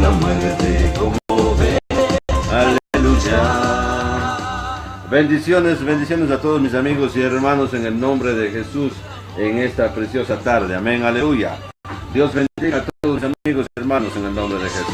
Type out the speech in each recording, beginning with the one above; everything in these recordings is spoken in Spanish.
la muerte como ve. Aleluya. Bendiciones a todos mis amigos y hermanos en el nombre de Jesús en esta preciosa tarde. Amén, aleluya. Dios bendiga a todos mis amigos y hermanos en el nombre de Jesús.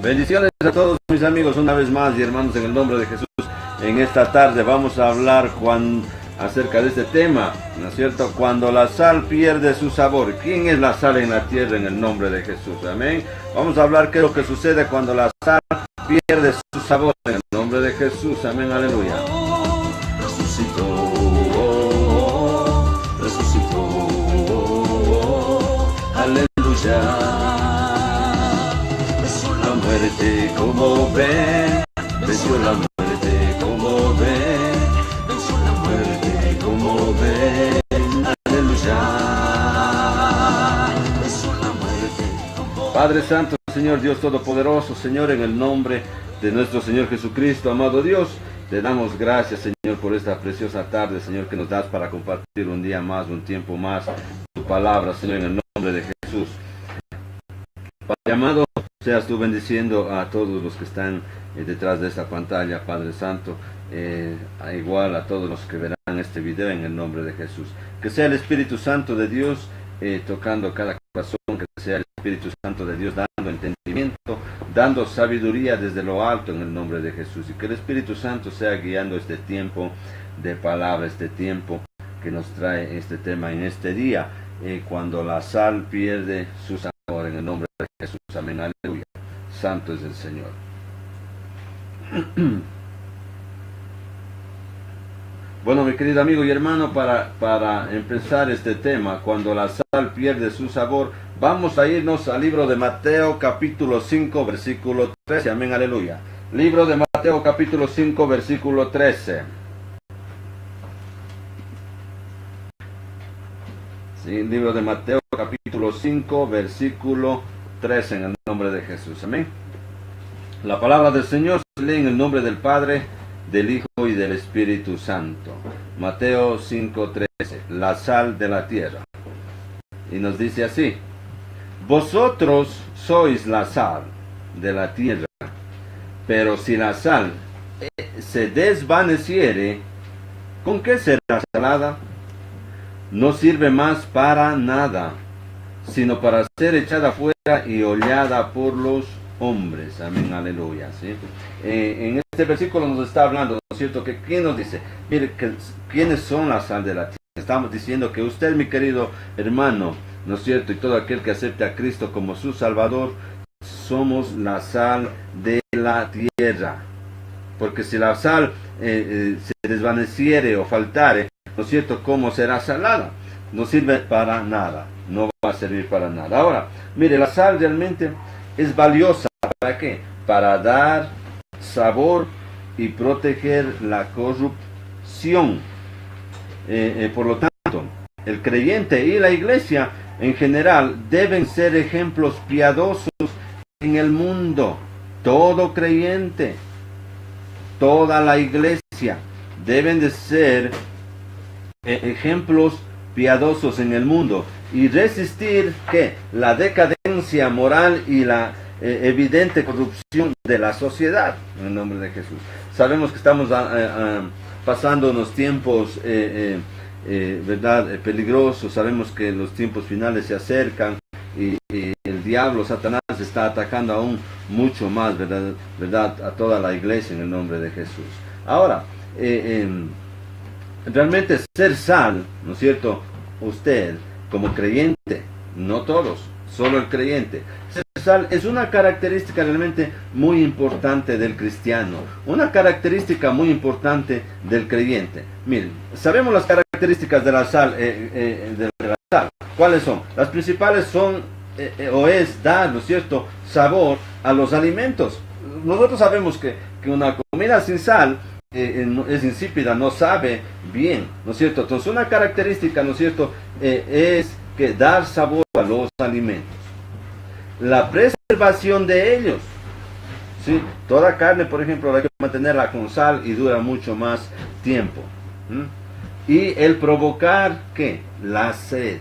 Bendiciones a todos mis amigos una vez más y hermanos en el nombre de Jesús. En esta tarde vamos a hablar acerca de este tema, ¿no es cierto? Cuando la sal pierde su sabor. ¿Quién es la sal en la tierra en el nombre de Jesús? Amén. Vamos a hablar qué es lo que sucede cuando la sal pierde su sabor en el nombre de Jesús. Amén, aleluya. Resucitó, resucitó, aleluya. Muerte como ven, venció la muerte como ven, venció la muerte como ven, aleluya. Venció la muerte. Padre Santo, Señor Dios Todopoderoso, Señor, en el nombre de nuestro Señor Jesucristo, amado Dios, te damos gracias, Señor, por esta preciosa tarde, Señor, que nos das para compartir un día más, un tiempo más, tu palabra, Señor, en el nombre de Jesús. Padre amado, seas tú bendiciendo a todos los que están detrás de esta pantalla, Padre Santo, igual a todos los que verán este video en el nombre de Jesús. Que sea el Espíritu Santo de Dios tocando cada corazón, que sea el Espíritu Santo de Dios dando entendimiento, dando sabiduría desde lo alto en el nombre de Jesús. Y que el Espíritu Santo sea guiando este tiempo de palabra, este tiempo que nos trae este tema en este día, cuando la sal pierde su sabor en el nombre de Jesús. Amén, aleluya. Santo es el Señor. Bueno, mi querido amigo y hermano, para empezar este tema, cuando la sal pierde su sabor, vamos a irnos al libro de Mateo capítulo 5 versículo 13. Amén, aleluya. Libro de Mateo capítulo 5 versículo 13. Sí, libro de Mateo capítulo 5 versículo 13 en el nombre de Jesús. Amén. La palabra del Señor se lee en el nombre del Padre, del Hijo y del Espíritu Santo. Mateo 5:13, la sal de la tierra. Y nos dice así: vosotros sois la sal de la tierra, pero si la sal se desvaneciere, ¿con qué será salada? No sirve más para nada, sino para ser echada fuera y hollada por los hombres. Amén, aleluya. ¿Sí? En este versículo nos está hablando, ¿no es cierto? Que ¿quién nos dice? Mire, ¿quiénes son la sal de la tierra? Estamos diciendo que usted, mi querido hermano, ¿no es cierto? Y todo aquel que acepte a Cristo como su Salvador, somos la sal de la tierra. Porque si la sal se desvaneciere o faltare, ¿no es cierto? ¿Cómo será salada? No sirve para nada, no va a servir para nada. Ahora, mire, la sal realmente es valiosa. ¿Para qué? Para dar sabor y proteger la corrupción. Por lo tanto, el creyente y la iglesia en general deben ser ejemplos piadosos en el mundo. Todo creyente, toda la iglesia deben de ser ejemplos piadosos en el mundo y resistir ¿qué? La decadencia moral y la evidente corrupción de la sociedad en el nombre de Jesús. Sabemos que estamos pasando unos tiempos verdad, peligrosos. Sabemos que los tiempos finales se acercan y el diablo, Satanás, está atacando aún mucho más, verdad, a toda la iglesia en el nombre de Jesús. Ahora, realmente ser sal, ¿no es cierto? Usted, como creyente, no todos, solo el creyente. Ser sal es una característica realmente muy importante del cristiano, una característica muy importante del creyente. Miren, sabemos las características de la sal, ¿cuáles son? Las principales son, o es dar, ¿no es cierto?, sabor a los alimentos. Nosotros sabemos que una comida sin sal es insípida, no sabe bien, ¿no es cierto? Entonces una característica, ¿no es cierto?, es que dar sabor a los alimentos. La preservación de ellos, ¿sí? Toda carne, por ejemplo, hay que mantenerla con sal y dura mucho más tiempo. Y el provocar, ¿qué? La sed.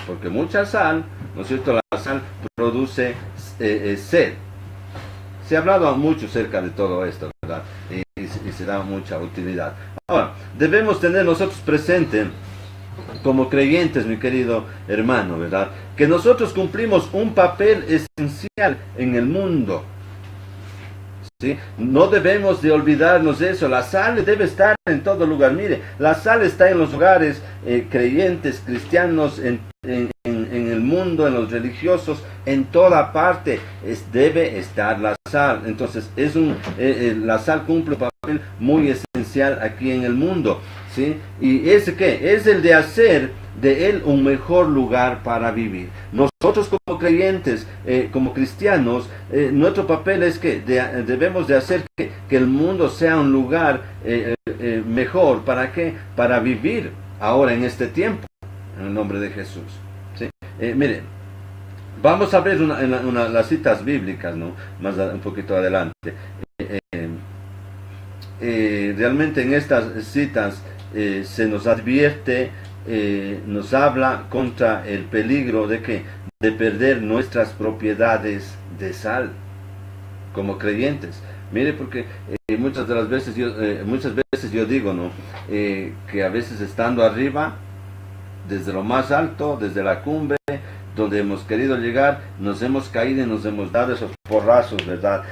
Porque mucha sal, ¿no es cierto?, la sal produce sed. Se ha hablado mucho acerca de todo esto, ¿verdad? Y se da mucha utilidad. Ahora, debemos tener nosotros presente, como creyentes, mi querido hermano, ¿verdad?, que nosotros cumplimos un papel esencial en el mundo. ¿Sí? No debemos de olvidarnos de eso. La sal debe estar en todo lugar. Mire, la sal está en los hogares creyentes, cristianos, en el mundo, en los religiosos, en toda parte debe estar la sal. Entonces, la sal cumple un papel muy esencial aquí en el mundo, ¿sí? ¿Y ese qué? Es el de hacer de él un mejor lugar para vivir. Nosotros como creyentes, como cristianos, nuestro papel es que debemos de hacer que el mundo sea un lugar mejor. ¿Para qué? Para vivir ahora en este tiempo, en el nombre de Jesús. ¿Sí? Miren, vamos a ver las citas bíblicas, ¿no?, un poquito adelante. Realmente en estas citas se nos advierte, nos habla contra el peligro de perder nuestras propiedades de sal como creyentes. Mire, porque muchas veces yo digo, ¿no?, que a veces estando arriba, desde lo más alto, desde la cumbre, donde hemos querido llegar, nos hemos caído y nos hemos dado esos porrazos, ¿verdad?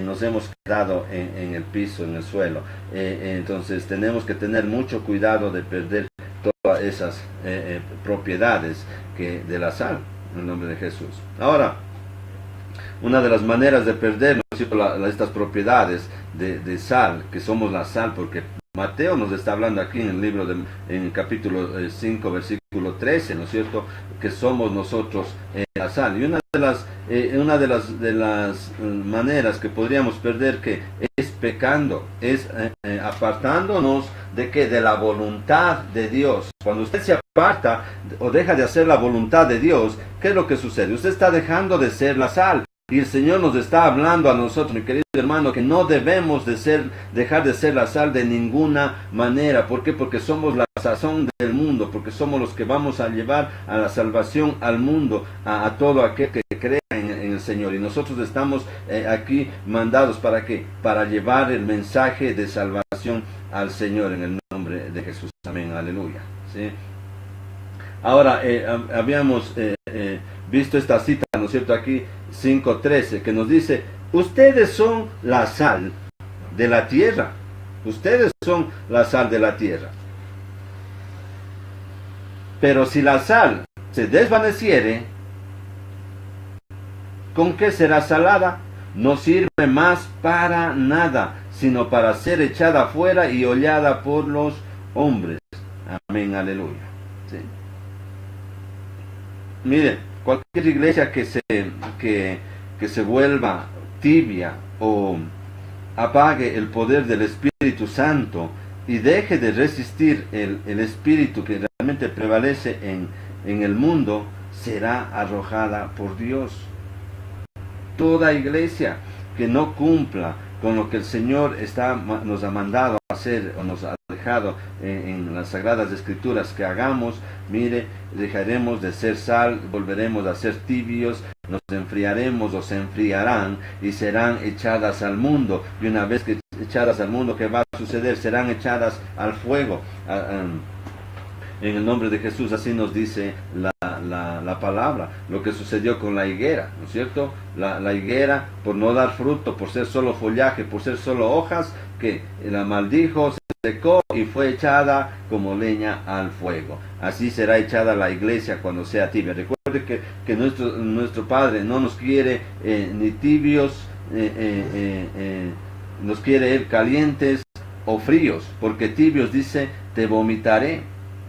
Nos hemos quedado en el piso, en el suelo. Entonces tenemos que tener mucho cuidado de perder todas esas propiedades de la sal, en el nombre de Jesús. Ahora, una de las maneras de perder, ¿no es cierto?, estas propiedades de sal, que somos la sal, porque Mateo nos está hablando aquí en el libro, en el capítulo 5, versículo 13, ¿no es cierto?, que somos nosotros la sal. Y una de las maneras que podríamos perder, que es pecando, es apartándonos de la voluntad de Dios. Cuando usted se aparta o deja de hacer la voluntad de Dios, ¿qué es lo que sucede? Usted está dejando de ser la sal. Y el Señor nos está hablando a nosotros, mi querido hermano, que no debemos dejar de ser la sal de ninguna manera. ¿Por qué? Porque somos la sazón del mundo, porque somos los que vamos a llevar a la salvación al mundo, a todo aquel que crea en el Señor. Y nosotros estamos aquí mandados ¿para qué? Para llevar el mensaje de salvación al Señor en el nombre de Jesús. Amén, aleluya. ¿Sí? Ahora, habíamos visto esta cita, ¿no es cierto?, aquí 5:13, que nos dice: ustedes son la sal de la tierra. Ustedes son la sal de la tierra. Pero si la sal se desvaneciere, ¿con qué será salada? No sirve más para nada, sino para ser echada afuera y hollada por los hombres. Amén, aleluya. ¿Sí? Miren, cualquier iglesia que se vuelva tibia o apague el poder del Espíritu Santo y deje de resistir el Espíritu que realmente prevalece en el mundo, será arrojada por Dios. Toda iglesia que no cumpla con lo que el Señor nos ha mandado a hacer, o nos ha dejado en las Sagradas Escrituras que hagamos, mire, dejaremos de ser sal, volveremos a ser tibios, nos enfriaremos o se enfriarán y serán echadas al mundo. Y una vez que echadas al mundo, ¿qué va a suceder? Serán echadas al fuego. En el nombre de Jesús, así nos dice la palabra. Lo que sucedió con la higuera, ¿no es cierto? La higuera, por no dar fruto, por ser solo follaje, por ser solo hojas, que la maldijo, se secó y fue echada como leña al fuego. Así será echada la iglesia cuando sea tibia. Recuerden Recuerde que nuestro Padre no nos quiere ni tibios, nos quiere Él calientes o fríos, porque tibios dice, te vomitaré,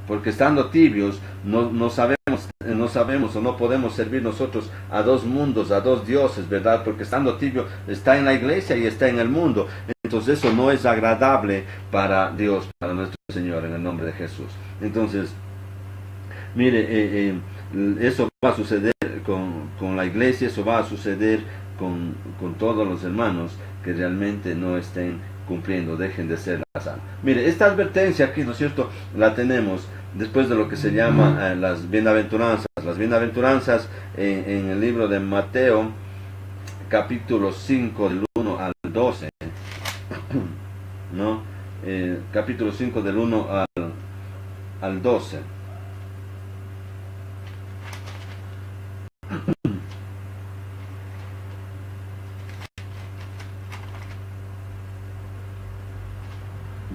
porque estando tibios no sabemos o no podemos servir nosotros a dos mundos, a dos dioses, ¿verdad? Porque estando tibio está en la iglesia y está en el mundo. Entonces eso no es agradable para Dios, para nuestro Señor, en el nombre de Jesús. Entonces, mire, eso va a suceder con la iglesia, eso va a suceder con todos los hermanos que realmente no estén cumpliendo, dejen de ser la sal. Mire, esta advertencia aquí, ¿no es cierto?, la tenemos después de lo que se llama las bienaventuranzas. Las bienaventuranzas en el libro de Mateo, capítulo 5, del 1 al 12, ¿no? Capítulo 5, del 1 al 12.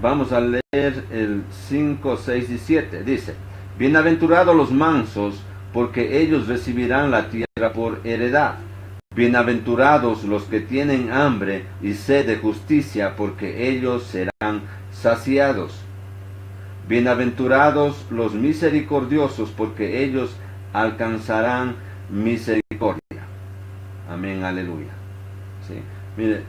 Vamos a leer el 5, 6 y 7. Dice, bienaventurados los mansos, porque ellos recibirán la tierra por heredad. Bienaventurados los que tienen hambre y sed de justicia, porque ellos serán saciados. Bienaventurados los misericordiosos, porque ellos alcanzarán misericordia. Amén, aleluya. Sí. Mire,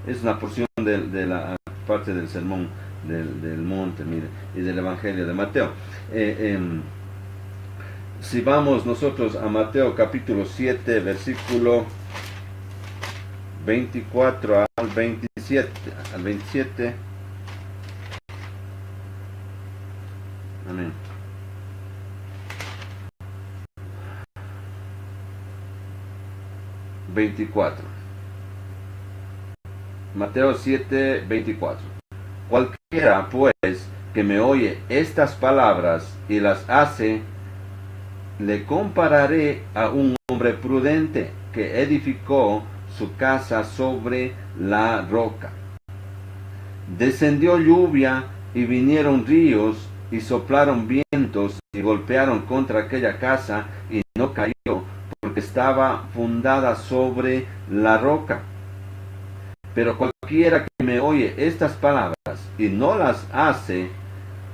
es una porción de la parte del sermón del monte, mire, y del evangelio de Mateo. Si vamos nosotros a Mateo capítulo 7, versículo 24 al 27, amén. Mateo 7, 24. Cualquiera, pues, que me oye estas palabras y las hace, le compararé a un hombre prudente que edificó su casa sobre la roca. Descendió lluvia y vinieron ríos y soplaron vientos y golpearon contra aquella casa y no cayó, porque estaba fundada sobre la roca. Pero cualquiera que me oye estas palabras y no las hace,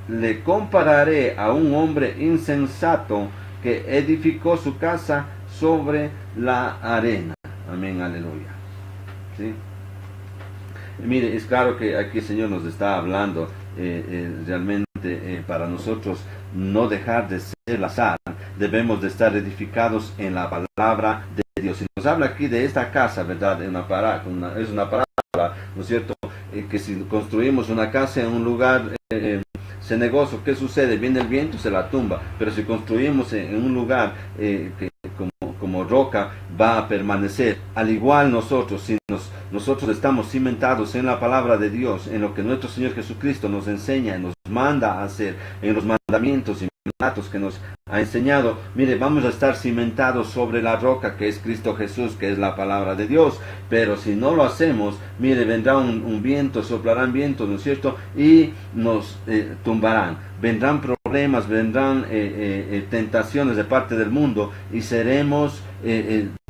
le compararé a un hombre insensato que edificó su casa sobre la arena. Amén, aleluya. ¿Sí? Mire, es claro que aquí el Señor nos está hablando realmente para nosotros no dejar de ser la sal, debemos de estar edificados en la palabra de Dios. Y nos habla aquí de esta casa, ¿verdad? Es una parábola, ¿no es cierto? Que si construimos una casa en un lugar cenagoso, ¿qué sucede? Viene el viento y se la tumba. Pero si construimos en un lugar que como roca, va a permanecer. Al igual nosotros, si nosotros estamos cimentados en la palabra de Dios, en lo que nuestro Señor Jesucristo nos enseña, nos manda a hacer, en los mandamientos y mandatos que nos ha enseñado, mire, vamos a estar cimentados sobre la roca que es Cristo Jesús, que es la palabra de Dios. Pero si no lo hacemos, mire, vendrá un viento, soplarán vientos, ¿no es cierto? Y nos tumbarán. Vendrán problemas, vendrán tentaciones de parte del mundo y seremos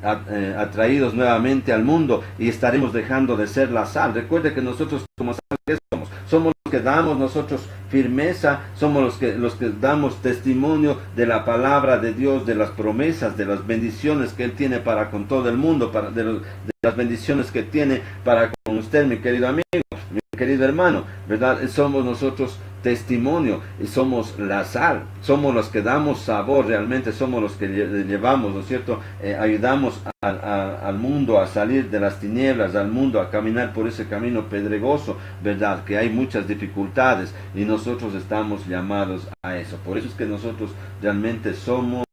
atraídos nuevamente al mundo y estaremos dejando de ser la sal. Recuerde que nosotros como sal, ¿qué somos? Somos los que damos nosotros firmeza, somos los que damos testimonio de la palabra de Dios, de las promesas, de las bendiciones que Él tiene para con todo el mundo, de las bendiciones que tiene para con usted, mi querido amigo, mi querido hermano, ¿verdad? Somos nosotros testimonio y somos la sal, somos los que damos sabor, realmente somos los que llevamos, ¿no es cierto? Ayudamos al mundo a salir de las tinieblas, al mundo a caminar por ese camino pedregoso, ¿verdad? Que hay muchas dificultades y nosotros estamos llamados a eso. Por eso es que nosotros realmente somos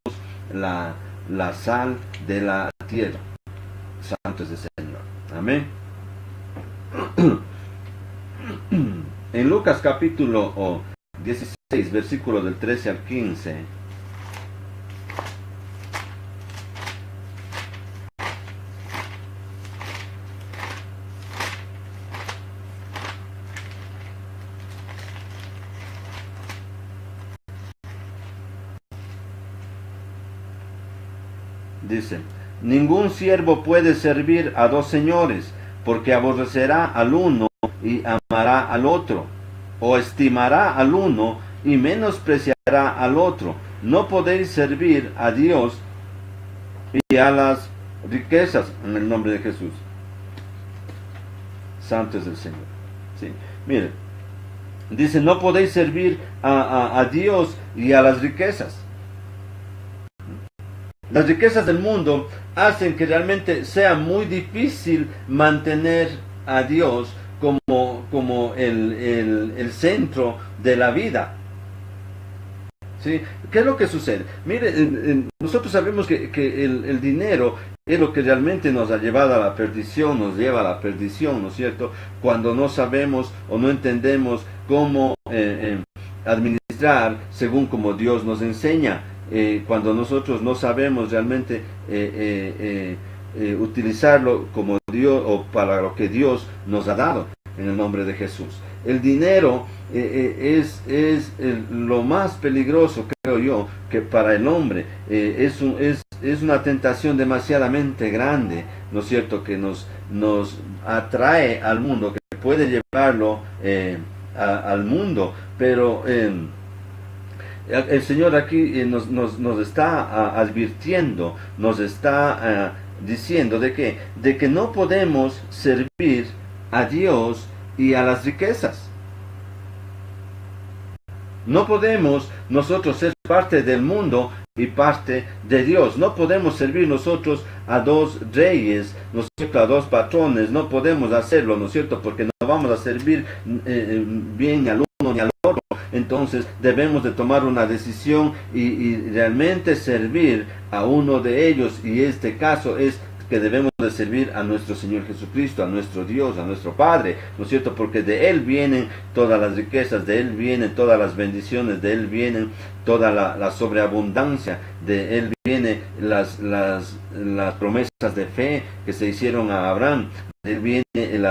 la sal de la tierra. Santo es el Señor. Amén. En Lucas capítulo 16, versículo del 13 al 15. dice, ningún siervo puede servir a dos señores, porque aborrecerá al uno y amará al otro, o estimará al uno y menospreciará al otro. No podéis servir a Dios y a las riquezas, en el nombre de Jesús. Santo es el Señor. ¿Sí? Mire, dice, no podéis servir a Dios y a las riquezas. Las riquezas del mundo hacen que realmente sea muy difícil mantener a Dios como el centro de la vida. ¿Sí? ¿Qué es lo que sucede? Mire, nosotros sabemos que el dinero es lo que realmente nos ha llevado a la perdición, nos lleva a la perdición, ¿no es cierto? Cuando no sabemos o no entendemos cómo administrar según como Dios nos enseña. Cuando nosotros no sabemos realmente utilizarlo como Dios o para lo que Dios nos ha dado, en el nombre de Jesús. El dinero es lo más peligroso, creo yo, que para el hombre. Es una tentación demasiadamente grande, ¿no es cierto?, que nos atrae al mundo, que puede llevarlo al mundo, pero el Señor aquí nos está advirtiendo, nos está diciendo de que no podemos servir a Dios y a las riquezas. No podemos nosotros ser parte del mundo y parte de Dios. No podemos servir nosotros a dos reyes, ¿no es cierto?, a dos patrones. No podemos hacerlo, ¿no es cierto?, porque no vamos a servir bien al uno ni al otro. Entonces debemos de tomar una decisión y realmente servir a uno de ellos, y este caso es que debemos de servir a nuestro Señor Jesucristo, a nuestro Dios, a nuestro Padre, ¿no es cierto?, porque de Él vienen todas las riquezas, de Él vienen todas las bendiciones, de Él vienen toda la sobreabundancia, de Él vienen las promesas de fe que se hicieron a Abraham, de Él vienen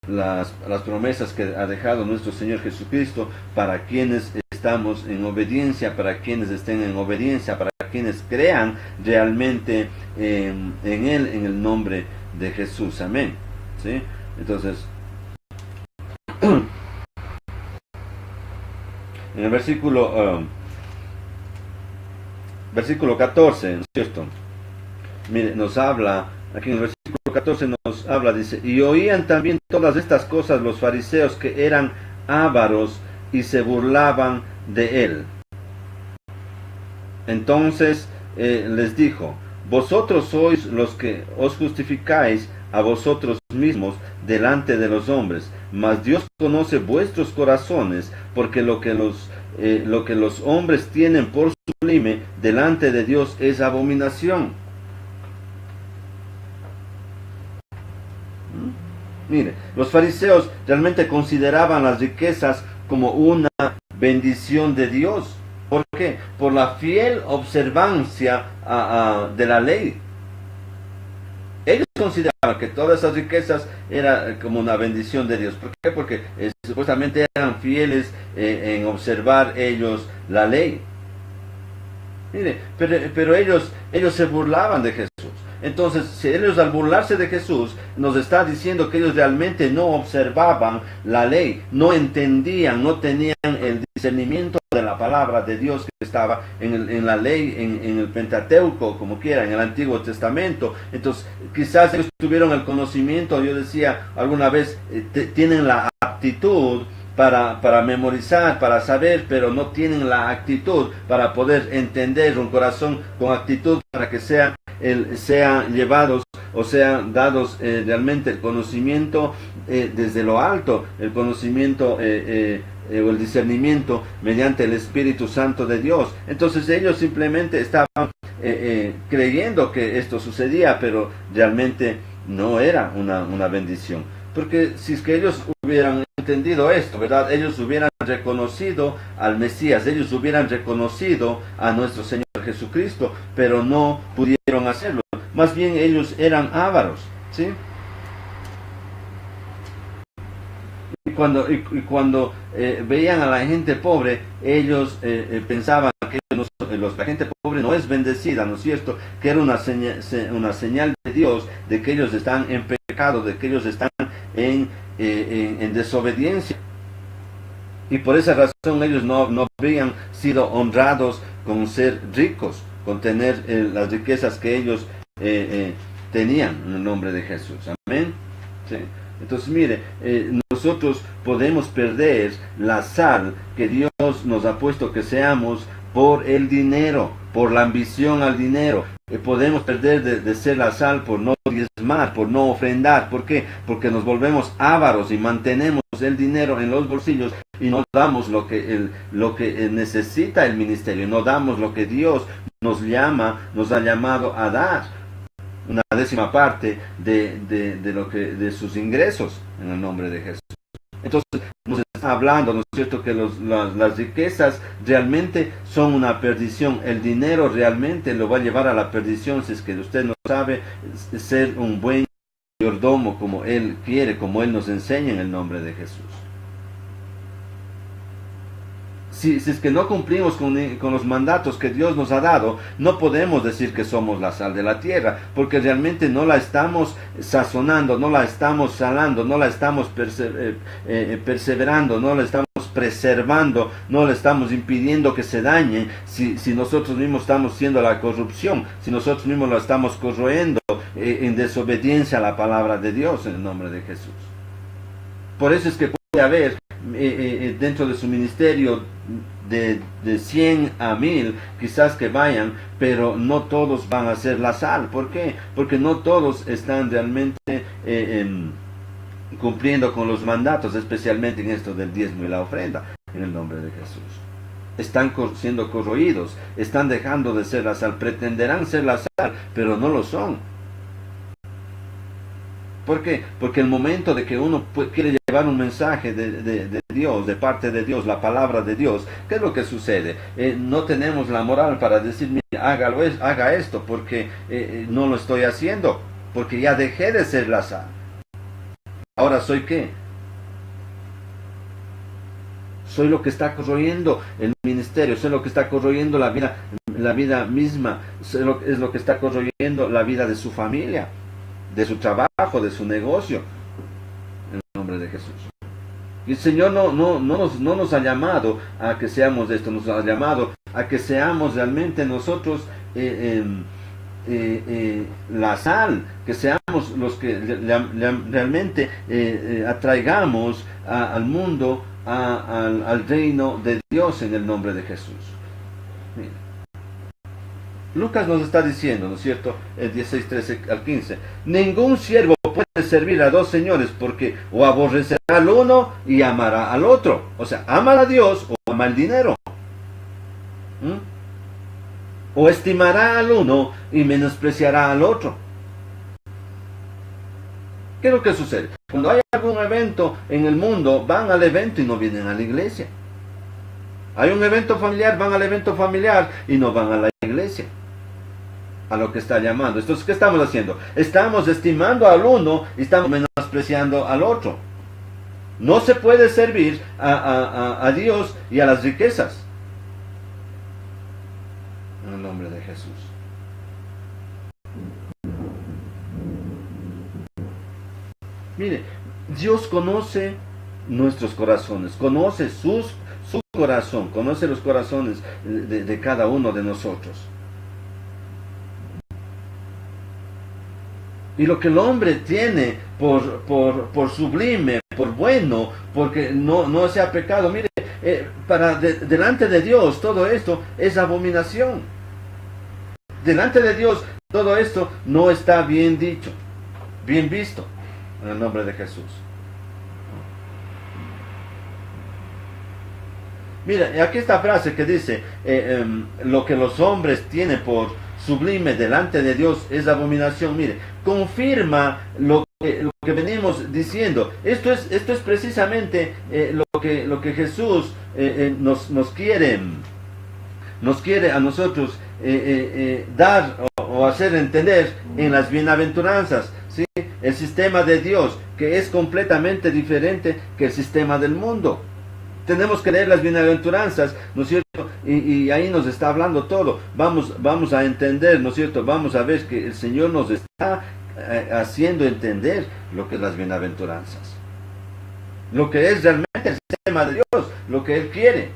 las promesas que ha dejado nuestro Señor Jesucristo para quienes estamos en obediencia, para quienes estén en obediencia, para quienes crean realmente en Él, en el nombre de Jesús. Amén. ¿Sí? Entonces, en el versículo 14, ¿no es cierto?, mire, nos habla, aquí en el versículo 14 nos habla, dice, y oían también todas estas cosas los fariseos, que eran ávaros y se burlaban de él. Entonces les dijo, vosotros sois los que os justificáis a vosotros mismos delante de los hombres, mas Dios conoce vuestros corazones, porque lo que los hombres tienen por sublime delante de Dios es abominación. Mire, los fariseos realmente consideraban las riquezas como una bendición de Dios. ¿Por qué? Por la fiel observancia de la ley. Ellos consideraban que todas esas riquezas eran como una bendición de Dios. ¿Por qué? Porque supuestamente eran fieles en observar ellos la ley. Mire, pero ellos se burlaban de Jesús. Entonces, si ellos, al burlarse de Jesús, nos está diciendo que ellos realmente no observaban la ley, no entendían, no tenían el discernimiento de la palabra de Dios que estaba en la ley, en el Pentateuco, como quiera, en el Antiguo Testamento. Entonces, quizás ellos tuvieron el conocimiento, yo decía alguna vez, tienen la aptitud para memorizar, para saber, pero no tienen la actitud para poder entender, un corazón con actitud para que sean llevados o sean dados realmente el conocimiento desde lo alto, el conocimiento o el discernimiento mediante el Espíritu Santo de Dios. Entonces ellos simplemente estaban creyendo que esto sucedía, pero realmente no era una bendición. Porque si es que ellos hubieran entendido esto, ¿verdad?, ellos hubieran reconocido al Mesías, ellos hubieran reconocido a nuestro Señor Jesucristo, pero no pudieron hacerlo. Más bien ellos eran ávaros, ¿sí? Y cuando veían a la gente pobre, ellos pensaban que la gente pobre no es bendecida, ¿no es cierto? Que era una señal de Dios de que ellos están en pecado, de que ellos están en desobediencia. Y por esa razón ellos no habían sido honrados con ser ricos, con tener las riquezas que ellos tenían en el nombre de Jesús. Amén. Sí. Entonces mire, nosotros podemos perder la sal que Dios nos ha puesto que seamos por el dinero, por la ambición al dinero. Podemos perder de ser la sal por no diezmar, por no ofrendar. ¿Por qué? Porque nos volvemos ávaros y mantenemos el dinero en los bolsillos y no damos lo que necesita el ministerio, no damos lo que Dios nos ha llamado a dar. Una 10ª parte de sus ingresos en el nombre de Jesús. Entonces nos está hablando, ¿no es cierto?, que las riquezas realmente son una perdición. El dinero realmente lo va a llevar a la perdición si es que usted no sabe ser un buen mayordomo como Él quiere, como Él nos enseña en el nombre de Jesús. Si es que no cumplimos con los mandatos que Dios nos ha dado, no podemos decir que somos la sal de la tierra, porque realmente no la estamos sazonando, no la estamos salando, no la estamos perseverando, no la estamos preservando, no le estamos impidiendo que se dañe, si nosotros mismos estamos haciendo la corrupción, si nosotros mismos la estamos corroyendo en desobediencia a la palabra de Dios en el nombre de Jesús. Por eso es que puede haber dentro de su ministerio de 100 a 1000 quizás que vayan, pero no todos van a ser la sal. ¿Por qué? Porque no todos están realmente cumpliendo con los mandatos, especialmente en esto del diezmo y la ofrenda en el nombre de Jesús. Están siendo corroídos, están dejando de ser la sal, pretenderán ser la sal, pero no lo son. ¿Por qué? Porque el momento de que uno quiere llevar un mensaje de Dios, de parte de Dios, la palabra de Dios, ¿qué es lo que sucede? No tenemos la moral para decir, mira, haga esto, porque no lo estoy haciendo, porque ya dejé de ser la sal. Ahora soy ¿qué? Soy lo que está corroyendo el ministerio, soy lo que está corroyendo la vida misma, es lo que está corroyendo la vida de su familia, de su trabajo, de su negocio, en el nombre de Jesús. Y el Señor no nos ha llamado a que seamos esto, nos ha llamado a que seamos realmente nosotros la sal, que seamos los que realmente atraigamos al mundo, al reino de Dios en el nombre de Jesús. Mira. Lucas nos está diciendo, ¿no es cierto?, el 16, 13 al 15, ningún siervo puede servir a dos señores, porque o aborrecerá al uno y amará al otro. O sea, ama a Dios o ama el dinero. O estimará al uno y menospreciará al otro. ¿Qué es lo que sucede? Cuando hay algún evento en el mundo, van al evento y no vienen a la iglesia. Hay un evento familiar, van al evento familiar y no van a la iglesia, a lo que está llamando. Entonces, ¿qué estamos haciendo? Estamos estimando al uno y estamos menospreciando al otro. No se puede servir a Dios y a las riquezas. En el nombre de Jesús. Mire, Dios conoce nuestros corazones, conoce su corazón, conoce los corazones de cada uno de nosotros. Y lo que el hombre tiene por sublime, por bueno, porque no sea pecado, mire, delante de Dios todo esto es abominación. Delante de Dios todo esto no está bien dicho, bien visto, en el nombre de Jesús. Mira, aquí esta frase que dice, lo que los hombres tienen por sublime delante de Dios es abominación. Mire, confirma lo que venimos diciendo. Esto es precisamente lo que Jesús nos quiere a nosotros dar o hacer entender en las bienaventuranzas, ¿sí? El sistema de Dios, que es completamente diferente que el sistema del mundo. Tenemos que leer las bienaventuranzas, ¿no es cierto?, y ahí nos está hablando todo. Vamos a entender, ¿no es cierto? Vamos a ver que el Señor nos está haciendo entender lo que es las bienaventuranzas, lo que es realmente el sistema de Dios, lo que Él quiere.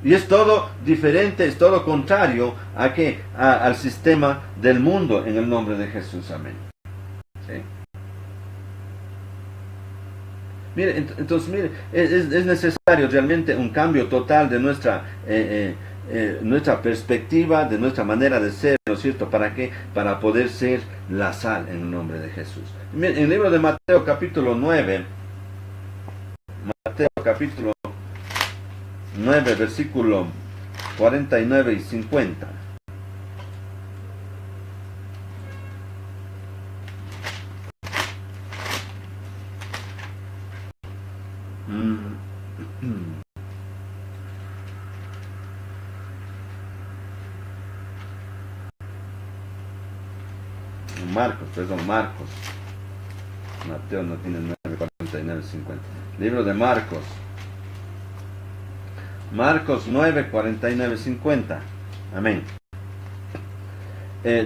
Y es todo diferente, es todo contrario al sistema del mundo, en el nombre de Jesús. Amén. ¿Sí? Mire, entonces, es necesario realmente un cambio total de nuestra perspectiva, de nuestra manera de ser, ¿no es cierto? ¿Para qué? Para poder ser la sal en el nombre de Jesús. Mire, en el libro de Mateo capítulo 9, Mateo capítulo 9, versículo 49 y 50. Marcos. Mateo no tiene 9, 49, 50. Libro de Marcos. Marcos 9, 49, 50. Amén.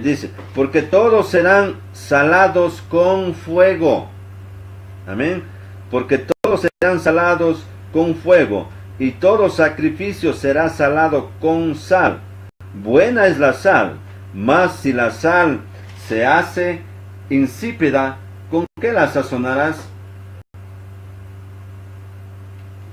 Dice, porque todos serán salados con fuego. Amén. Porque todos serán salados con fuego, y todo sacrificio será salado con sal. Buena es la sal, mas si la sal se hace insípida, ¿con qué la sazonarás?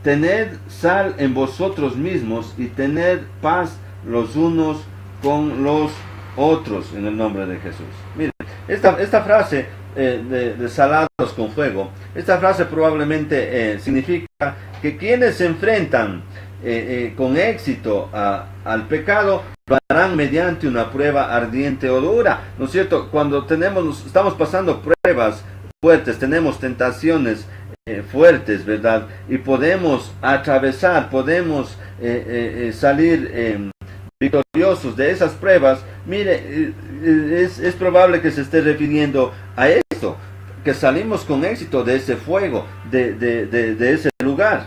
Tened sal en vosotros mismos y tened paz los unos con los otros, en el nombre de Jesús. Miren, esta frase de salados con fuego, esta frase probablemente significa que quienes se enfrentan con éxito al pecado lo harán mediante una prueba ardiente o dura, ¿no es cierto? Cuando estamos pasando pruebas fuertes, tenemos tentaciones fuertes, ¿verdad? Y podemos atravesar, podemos salir victoriosos de esas pruebas. Mire, es probable que se esté refiriendo a esto, que salimos con éxito de ese fuego, de ese lugar.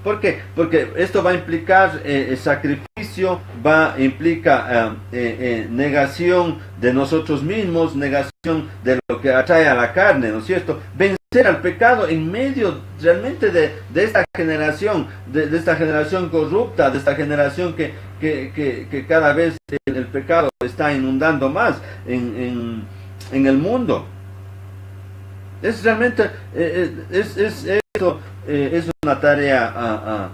¿Por qué? Porque esto va a implicar sacrificio, implica negación de nosotros mismos, negación de lo que atrae a la carne, ¿no es cierto? Vencer al pecado en medio realmente de esta generación, de esta generación corrupta, de esta generación que cada vez el pecado está inundando más en el mundo. Es realmente, es una tarea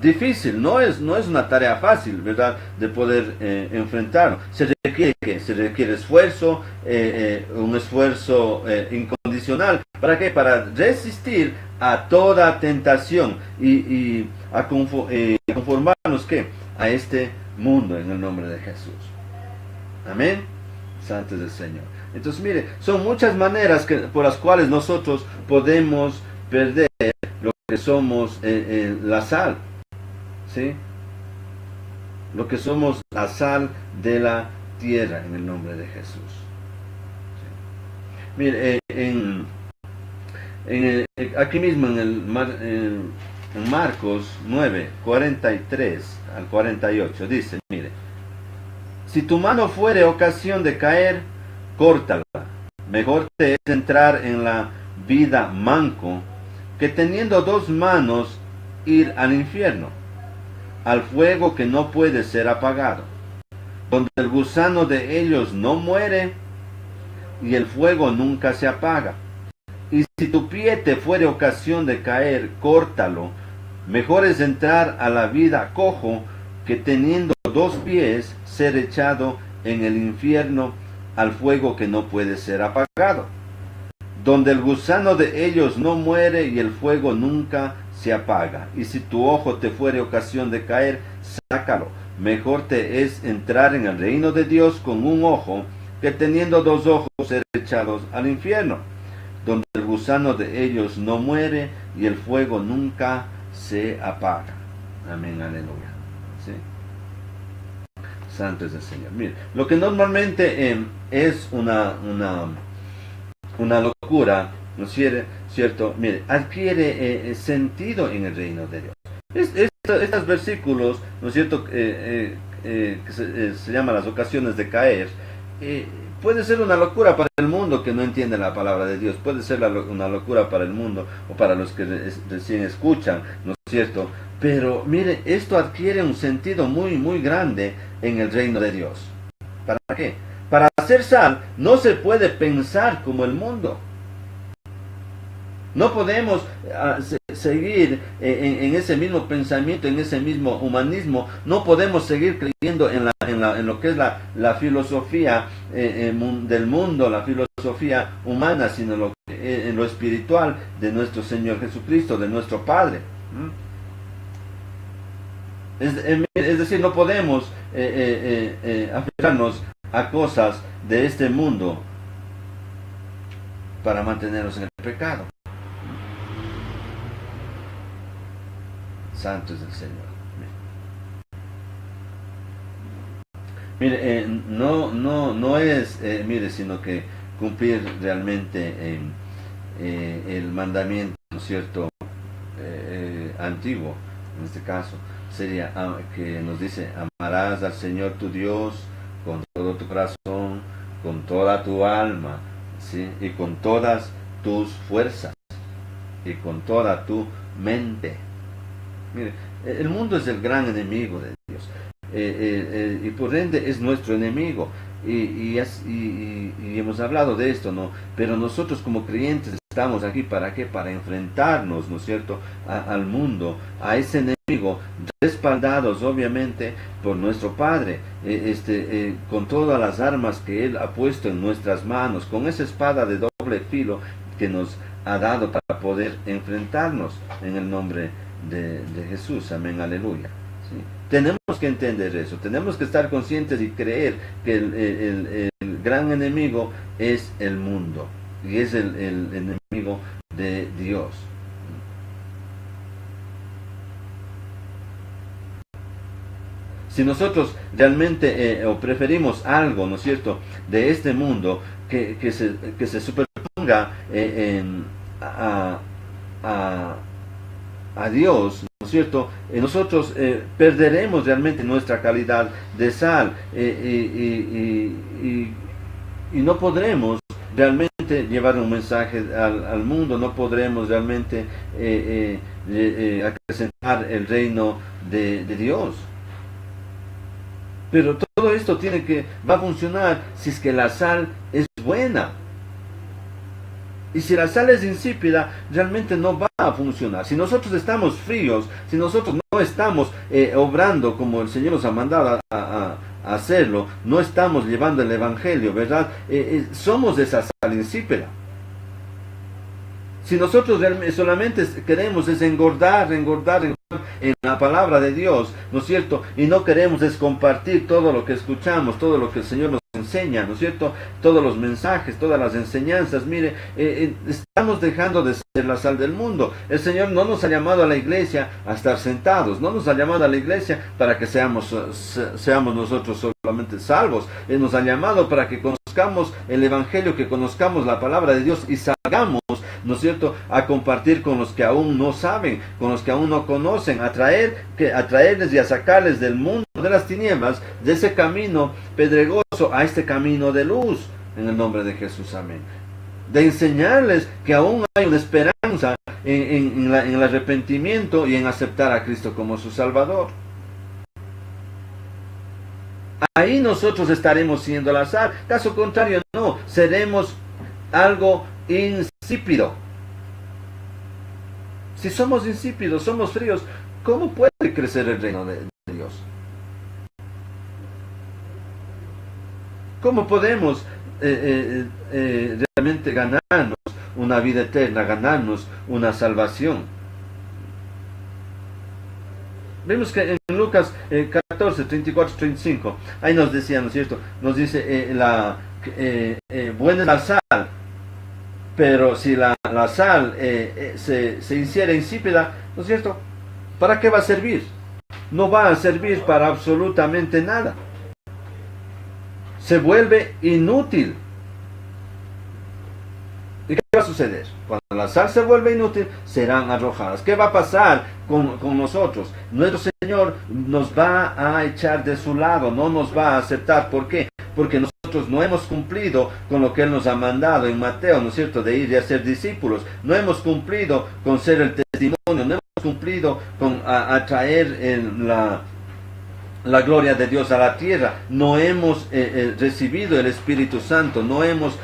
difícil, no es una tarea fácil, ¿verdad?, de poder enfrentarlo. Se requiere esfuerzo, un esfuerzo incondicional. ¿Para qué? Para resistir a toda tentación y a conformarnos a este mundo, en el nombre de Jesús. Amén. Santo es el Señor. Entonces, mire, son muchas maneras por las cuales nosotros podemos perder lo que somos la sal, ¿sí? Lo que somos la sal de la tierra, en el nombre de Jesús. ¿Sí? Mire, aquí mismo en Marcos 9, 43 al 48, dice, mire, si tu mano fuere ocasión de caer, córtala. Mejor te es entrar en la vida manco que teniendo dos manos ir al infierno, al fuego que no puede ser apagado, donde el gusano de ellos no muere y el fuego nunca se apaga. Y si tu pie te fuere ocasión de caer, córtalo. Mejor es entrar a la vida cojo que teniendo dos pies ser echado en el infierno, al fuego que no puede ser apagado, donde el gusano de ellos no muere y el fuego nunca se apaga. Y si tu ojo te fuere ocasión de caer, sácalo. Mejor te es entrar en el reino de Dios con un ojo que teniendo dos ojos ser echados al infierno, donde el gusano de ellos no muere y el fuego nunca se apaga. Amén, aleluya. ¿Sí? Santo es el Señor. Mire, lo que normalmente es una locura, ¿no es cierto? Mire, adquiere sentido en el reino de Dios. Estos versículos, ¿no es cierto?, que se llaman las ocasiones de caer, puede ser una locura para el mundo que no entiende la palabra de Dios, puede ser una locura para el mundo o para los que recién escuchan, ¿no es cierto? Pero mire, esto adquiere un sentido muy, muy grande en el reino de Dios. ¿Para qué? Para hacer sal no se puede pensar como el mundo. No podemos seguir en ese mismo pensamiento, en ese mismo humanismo. No podemos seguir creyendo en lo que es la filosofía del mundo, la filosofía humana, sino en lo espiritual de nuestro Señor Jesucristo, de nuestro Padre. Es decir, no podemos aferrarnos a cosas de este mundo para mantenernos en el pecado. Santo es el Señor. Mire, no es, mire, sino que cumplir realmente el mandamiento, ¿no es cierto?, antiguo, en este caso, sería que nos dice: amarás al Señor tu Dios con todo tu corazón, con toda tu alma, ¿sí?, y con todas tus fuerzas, y con toda tu mente. Mire, el mundo es el gran enemigo de Dios, y por ende es nuestro enemigo, y hemos hablado de esto, ¿no? Pero nosotros como creyentes estamos aquí ¿para qué? Para enfrentarnos, ¿no es cierto?, al mundo, a ese enemigo, respaldados obviamente por nuestro Padre, con todas las armas que Él ha puesto en nuestras manos, con esa espada de doble filo que nos ha dado para poder enfrentarnos en el nombre de Jesús. Amén, aleluya. ¿Sí? Tenemos que entender eso, tenemos que estar conscientes y creer que el gran enemigo es el mundo y es el enemigo de Dios. Si nosotros realmente o preferimos algo, ¿no es cierto?, de este mundo que se superponga a Dios, ¿no es cierto?, nosotros perderemos realmente nuestra calidad de sal, y no podremos realmente llevar un mensaje al mundo, no podremos realmente acrecentar el reino de Dios. Pero todo esto va a funcionar si es que la sal es buena. Y si la sal es insípida, realmente no va a funcionar. Si nosotros estamos fríos, si nosotros no estamos obrando como el Señor nos ha mandado a hacerlo, no estamos llevando el Evangelio, ¿verdad? Somos esa sal insípida. Si nosotros solamente queremos engordar en la palabra de Dios, ¿no es cierto?, y no queremos compartir todo lo que escuchamos, todo lo que el Señor nos enseña, ¿no es cierto?, todos los mensajes, todas las enseñanzas, mire, estamos dejando de ser la sal del mundo. El Señor no nos ha llamado a la iglesia a estar sentados, no nos ha llamado a la iglesia para que seamos nosotros solamente salvos. Él nos ha llamado para que conozcamos el Evangelio, que conozcamos la palabra de Dios y salgamos, ¿no es cierto?, a compartir con los que aún no saben, con los que aún no conocen, a traerles y a sacarles del mundo de las tinieblas, de ese camino pedregoso a este camino de luz, en el nombre de Jesús, amén. De enseñarles que aún hay una esperanza en el arrepentimiento y en aceptar a Cristo como su Salvador. Ahí nosotros estaremos siendo la sal. Caso contrario, no, seremos algo insípido. Si somos insípidos, somos fríos, ¿cómo puede crecer el reino de Dios? ¿Cómo podemos realmente ganarnos una vida eterna, ganarnos una salvación? Vemos que en Lucas 14, 34, 35, ahí nos decía, ¿no es cierto?, nos dice, buena es la sal, pero si la sal se hiciera insípida, ¿no es cierto?, ¿para qué va a servir? No va a servir para absolutamente nada. Se vuelve inútil. ¿Y qué va va a suceder? Cuando la sal se vuelve inútil, serán arrojadas. ¿Qué va a pasar con nosotros? Nuestro Señor nos va a echar de su lado, no nos va a aceptar. ¿Por qué? Porque nosotros no hemos cumplido con lo que Él nos ha mandado en Mateo, ¿no es cierto?, de ir y hacer discípulos. No hemos cumplido con ser el testimonio, no hemos cumplido con atraer la gloria de Dios a la tierra. No hemos recibido el Espíritu Santo, no hemos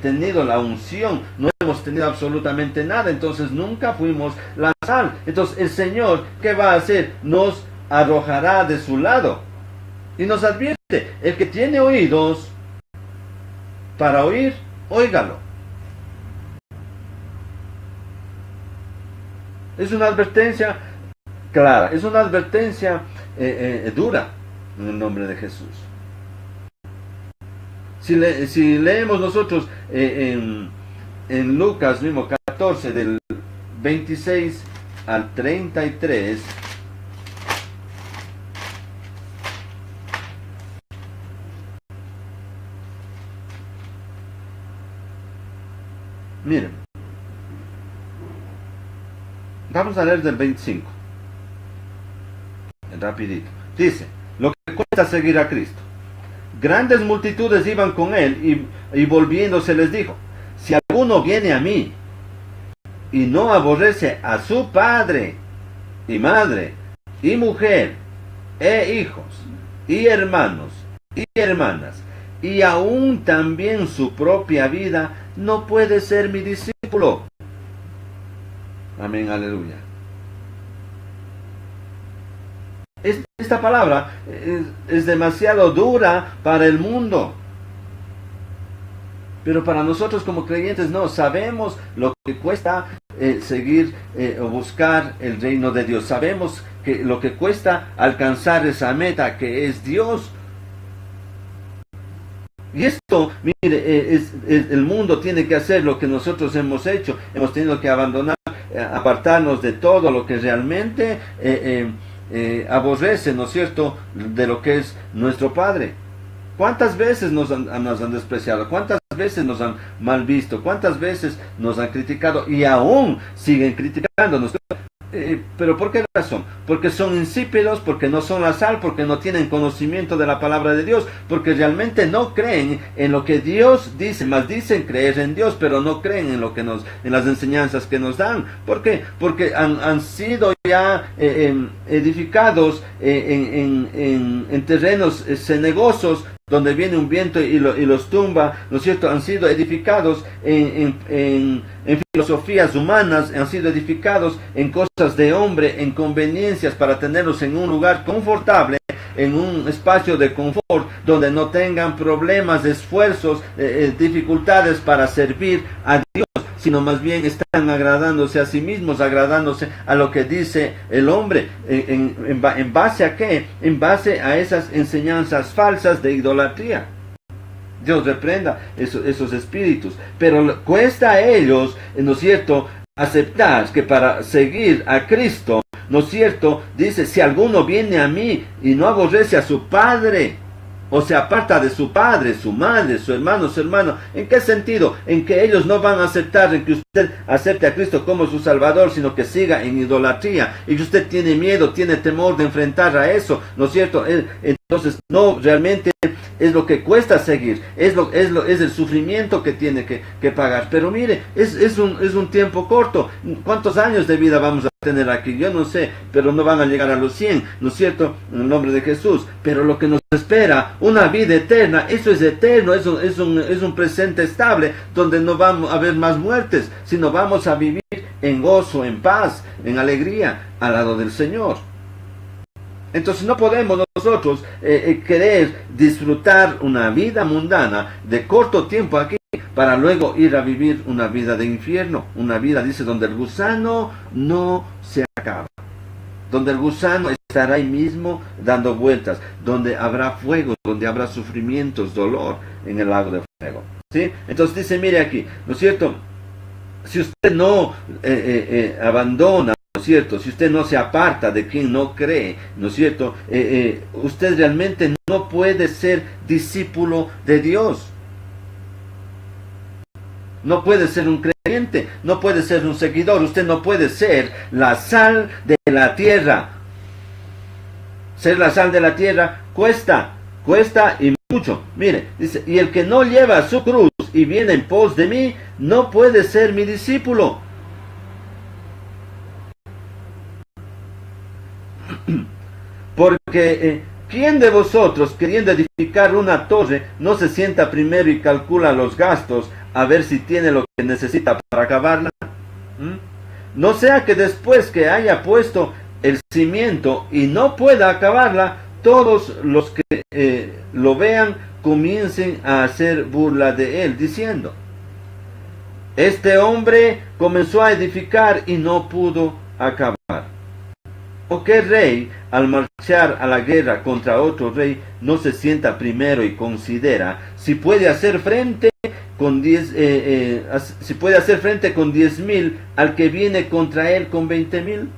tenido la unción, no hemos tenido absolutamente nada. Entonces nunca fuimos la sal. Entonces el Señor, ¿qué va a hacer? Nos arrojará de su lado. Y nos advierte, el que tiene oídos para oír, óigalo. Es una advertencia clara, es una advertencia dura en el nombre de Jesús. Si leemos nosotros en Lucas mismo 14 del 26 al 33, miren, vamos a leer del 25. Rapidito. Dice, lo que cuesta seguir a Cristo. Grandes multitudes iban con él y volviéndose les dijo, si alguno viene a mí y no aborrece a su padre y madre y mujer e hijos y hermanos y hermanas y aún también su propia vida, no puede ser mi discípulo. Amén, aleluya. Esta palabra es demasiado dura para el mundo. Pero para nosotros como creyentes no, sabemos lo que cuesta seguir o buscar el reino de Dios. Sabemos que lo que cuesta alcanzar esa meta que es Dios. Y esto, mire, el mundo tiene que hacer lo que nosotros hemos hecho. Hemos tenido que abandonar, apartarnos de todo lo que realmente aborrece, ¿no es cierto?, de lo que es nuestro Padre. ¿Cuántas veces nos han despreciado? ¿Cuántas veces nos han mal visto? ¿Cuántas veces nos han criticado? Y aún siguen criticándonos. ¿Pero por qué razón? Porque son insípidos, porque no son la sal, porque no tienen conocimiento de la palabra de Dios, porque realmente no creen en lo que Dios dice, más dicen creer en Dios, pero no creen en lo que en las enseñanzas que nos dan. ¿Por qué? Porque han sido ya edificados en terrenos cenagosos, donde viene un viento y los tumba, ¿no es cierto? Han sido edificados en filosofías humanas, han sido edificados en cosas de hombre, en conveniencias para tenerlos en un lugar confortable, en un espacio de confort, donde no tengan problemas, esfuerzos, dificultades para servir a Dios, sino más bien están agradándose a sí mismos, agradándose a lo que dice el hombre. ¿En base a qué? En base a esas enseñanzas falsas de idolatría. Dios reprenda esos espíritus. Pero cuesta a ellos, ¿no es cierto?, aceptar que para seguir a Cristo, ¿no es cierto?, dice, si alguno viene a mí y no aborrece a su padre, o se aparta de su padre, su madre, su hermano, su hermano. ¿En qué sentido? En que ellos no van a aceptar en que usted acepte a Cristo como su Salvador, sino que siga en idolatría. Y que usted tiene miedo, tiene temor de enfrentar a eso, ¿no es cierto? Entonces, no, realmente es lo que cuesta seguir, es el sufrimiento que tiene que pagar. Pero mire, es un tiempo corto. ¿Cuántos años de vida vamos a tener aquí? Yo no sé, pero no van a llegar a los 100, ¿no es cierto?, en el nombre de Jesús. Pero lo que nos espera, una vida eterna, eso es eterno, es un presente estable, donde no vamos a haber más muertes, sino vamos a vivir en gozo, en paz, en alegría, al lado del Señor. Entonces no podemos nosotros querer disfrutar una vida mundana de corto tiempo aquí, para luego ir a vivir una vida de infierno, una vida, dice, donde el gusano no se acaba, donde el gusano estará ahí mismo dando vueltas, donde habrá fuego, donde habrá sufrimientos, dolor en el lago de fuego. ¿Sí? Entonces dice, mire aquí, ¿no es cierto?, si usted no abandona, ¿no es cierto?, si usted no se aparta de quien no cree, ¿no es cierto?, usted realmente no puede ser discípulo de Dios. No puede ser un creyente, no puede ser un seguidor, usted no puede ser la sal de la tierra. Ser la sal de la tierra cuesta y mucho. Mire, dice, y el que no lleva su cruz y viene en pos de mí, no puede ser mi discípulo. Porque ¿quién de vosotros, queriendo edificar una torre, no se sienta primero y calcula los gastos a ver si tiene lo que necesita para acabarla? No sea que después que haya puesto el cimiento y no pueda acabarla, todos los que lo vean comiencen a hacer burla de él, diciendo: este hombre comenzó a edificar y no pudo acabar. ¿O qué rey, al marchar a la guerra contra otro rey, no se sienta primero y considera si puede hacer frente con 10,000 al que viene contra él con 20,000?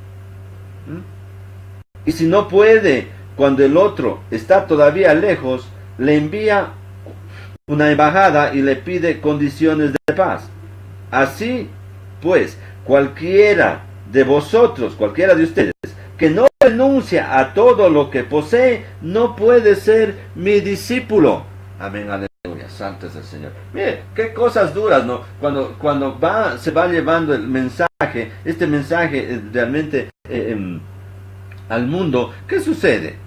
Y si no puede, cuando el otro está todavía lejos, le envía una embajada y le pide condiciones de paz. Así pues, cualquiera de vosotros, cualquiera de ustedes, que no renuncia a todo lo que posee, no puede ser mi discípulo. Amén, aleluya, santo es el Señor. Mire, qué cosas duras, ¿no? Cuando se va llevando el mensaje, este mensaje realmente al mundo, ¿qué sucede?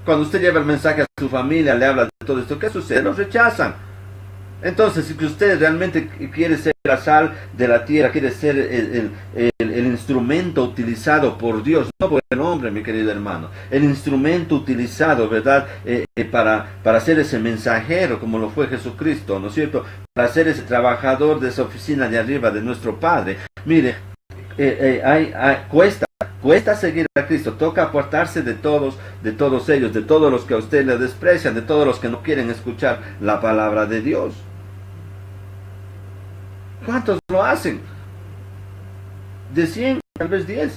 Cuando usted lleva el mensaje a su familia, le habla de todo esto, ¿qué sucede? Los rechazan. Entonces, si usted realmente quiere ser la sal de la tierra, quiere ser el instrumento utilizado por Dios, no por el hombre, mi querido hermano, el instrumento utilizado, ¿verdad?, para ser ese mensajero, como lo fue Jesucristo, ¿no es cierto?, para ser ese trabajador de esa oficina de arriba de nuestro Padre. Mire, cuesta seguir a Cristo, toca apartarse de todos ellos, de todos los que a usted le desprecian, de todos los que no quieren escuchar la palabra de Dios. ¿Cuántos lo hacen? De 100, tal vez 10.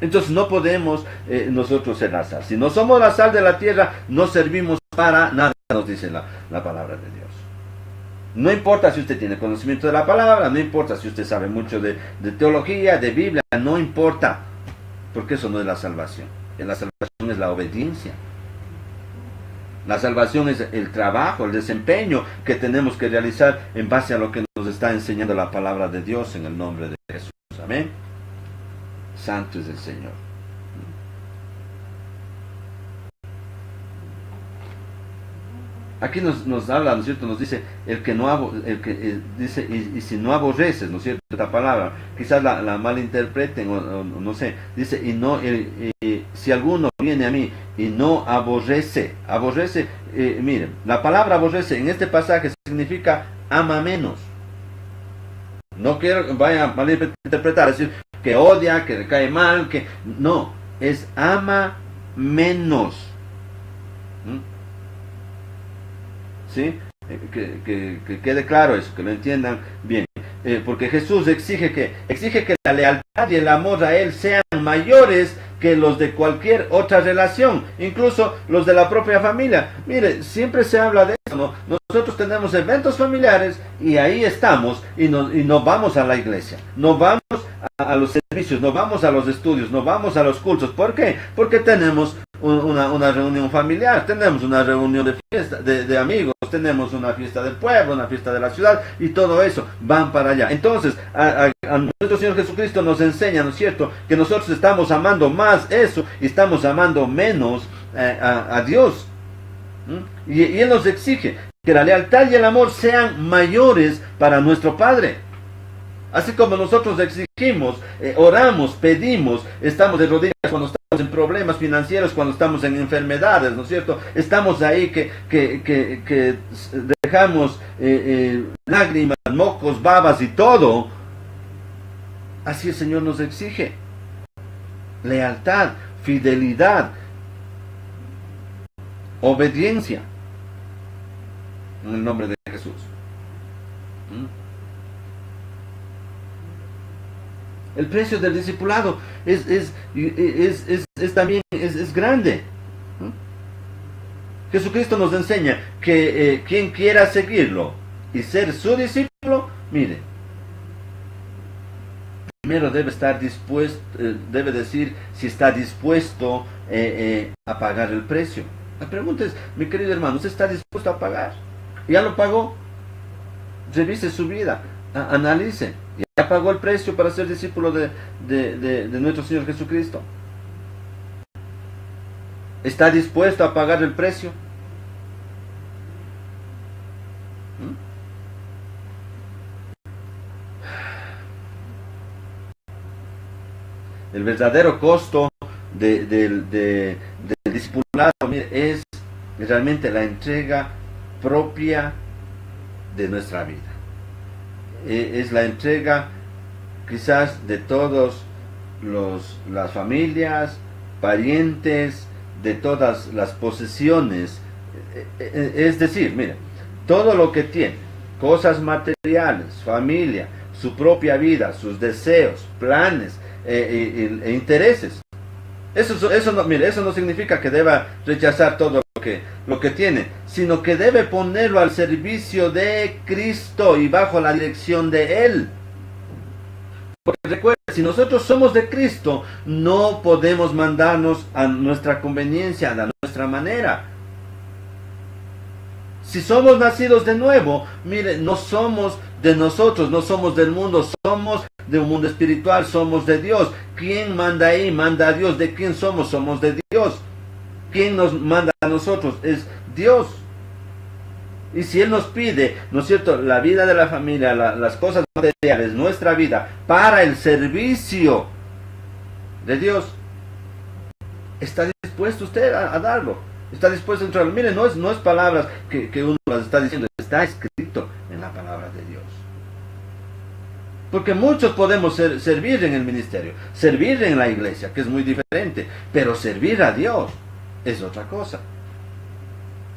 Entonces no podemos nosotros ser la sal. Si no somos la sal de la tierra, no servimos para nada, nos dice la palabra de Dios. No importa si usted tiene conocimiento de la palabra, no importa si usted sabe mucho de teología, de Biblia, no importa, porque eso no es la salvación. La salvación es la obediencia. La salvación es el trabajo, el desempeño que tenemos que realizar en base a lo que nos está enseñando la palabra de Dios en el nombre de Jesús. Amén. Santo es el Señor. Aquí nos habla, ¿no es cierto? Nos dice dice y si no aborreces, ¿no es cierto? Esta palabra, quizás la malinterpreten o no sé. Dice si alguno viene a mí y no aborrece, miren, la palabra aborrece en este pasaje significa ama menos. No quiero que vaya a malinterpretar, es decir, que odia, que le cae mal, que no, es ama menos. ¿Sí? Que quede claro eso, que lo entiendan bien. Porque Jesús exige que la lealtad y el amor a Él sean mayores que los de cualquier otra relación, incluso los de la propia familia. Mire, siempre se habla de eso, ¿no? Nosotros tenemos eventos familiares y ahí estamos y no vamos a la iglesia, no vamos a los servicios, no vamos a los estudios, no vamos a los cultos. ¿Por qué? Porque tenemos una reunión familiar, tenemos una reunión de fiesta, de amigos, tenemos una fiesta del pueblo, una fiesta de la ciudad, y todo eso van para allá. Entonces, a nuestro Señor Jesucristo nos enseña, ¿no es cierto?, que nosotros estamos amando más eso y estamos amando menos a Dios. Y Él nos exige que la lealtad y el amor sean mayores para nuestro Padre. Así como nosotros exigimos, oramos, pedimos, estamos de rodillas cuando estamos en problemas financieros, cuando estamos en enfermedades, ¿no es cierto? Estamos ahí que dejamos lágrimas, mocos, babas y todo. Así el Señor nos exige lealtad, fidelidad, obediencia, en el nombre de Jesús. El precio del discipulado es también grande. Jesucristo nos enseña que quien quiera seguirlo y ser su discípulo, mire, primero debe estar dispuesto, debe decir si está dispuesto a pagar el precio. La pregunta es, mi querido hermano, ¿usted está dispuesto a pagar? ¿Ya lo pagó? Revise su vida, analice. ¿Ya pagó el precio para ser discípulo de nuestro Señor Jesucristo? ¿Está dispuesto a pagar el precio? El verdadero costo del discipulado es realmente la entrega propia de nuestra vida. Es la entrega quizás de todos las familias, parientes, de todas las posesiones. Es decir, mira, todo lo que tiene, cosas materiales, familia, su propia vida, sus deseos, planes e intereses. Eso no significa que deba rechazar todo lo que tiene, sino que debe ponerlo al servicio de Cristo y bajo la dirección de Él. Porque recuerda, si nosotros somos de Cristo, no podemos mandarnos a nuestra conveniencia, a nuestra manera. Si somos nacidos de nuevo, mire, no somos de nosotros, no somos del mundo, somos de un mundo espiritual, somos de Dios. ¿Quién manda ahí? Manda a Dios. ¿De quién somos? Somos de Dios. ¿Quién nos manda a nosotros? Es Dios. Y si Él nos pide, ¿no es cierto?, la vida de la familia, las cosas materiales, nuestra vida, para el servicio de Dios, ¿está dispuesto usted a darlo? ¿Está dispuesto a entrarlo? Mire, no es palabras que uno las está diciendo, está escrito en la palabra de Dios. Porque muchos podemos servir en el ministerio, servir en la iglesia, que es muy diferente, pero servir a Dios es otra cosa.